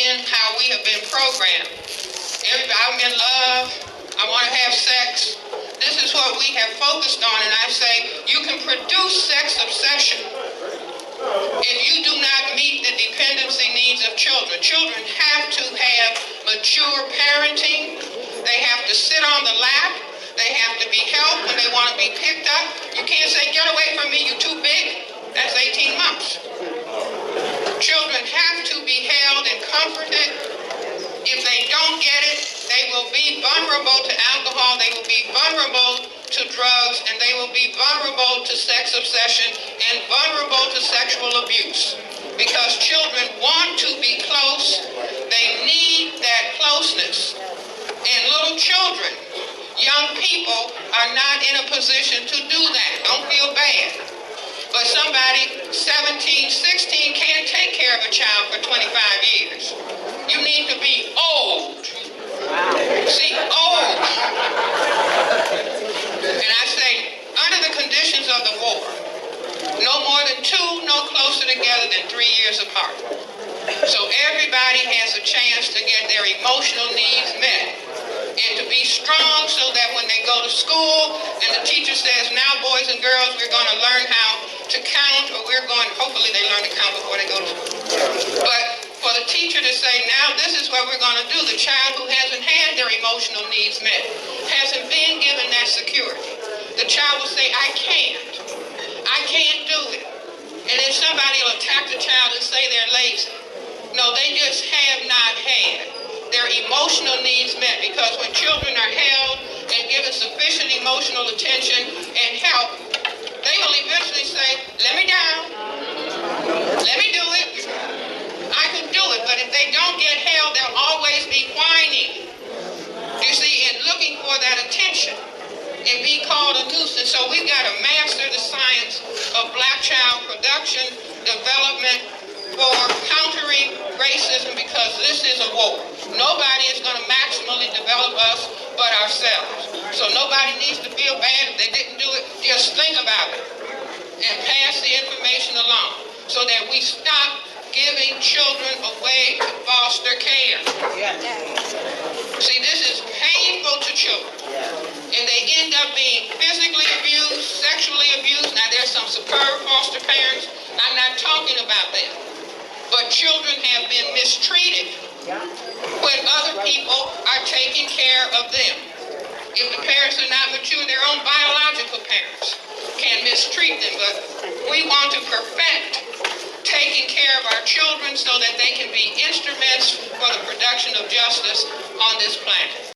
in how we have been programmed. I'm in love, I want to have sex. This is what we have focused on, and I say you can produce sex obsession if you do not meet the dependency needs of children. Children have to have mature parenting. They have to sit on the lap. They have to be helped when they want to be picked up. You can't say, get away from me, you're too big. That's 18 months. Children have to be held and comforted. If they don't get it, they will be vulnerable to alcohol, they will be vulnerable to drugs, and they will be vulnerable to sex obsession and vulnerable to sexual abuse. Because children want to be close, they need that closeness. And little children, young people are not in a position to do that. Don't feel bad. But somebody 17, 16 can't take care of a child for 25 years. You need to be old. See, old. And I say, under the conditions of the war, no more than 2, no closer together than 3 years apart. So everybody has a chance to get their emotional needs met and to be strong so that when they go to school and the teacher says, now boys and girls, we're going to learn how to count, or hopefully they learn to count before they go to school. But for the teacher to say, now this is what we're going to do, the child who hasn't had their emotional needs met, hasn't been given that security, the child will say, I can't do it. And then somebody will attack the child and say they're lazy. No, they just have not had their emotional needs met, because when children are held and given sufficient emotional attention and help, they will eventually say, let me down, let me do it, I can do it. But if they don't get held, they'll always be whining, you see, and looking for that attention and be called a nuisance. So we've got to master the science of black child production, development, for countering racism, because this is a war. Nobody is going to maximally develop us but ourselves. So nobody needs to feel bad if they didn't do it. Just think about it and pass the information along so that we stop giving children away to foster care. See, this is painful to children. And they end up being physically abused, sexually abused. Now, there's some superb foster parents. I'm not talking about them. But children have been mistreated when other people are taking care of them. If the parents are not mature, their own biological parents can mistreat them. But we want to perfect taking care of our children so that they can be instruments for the production of justice on this planet.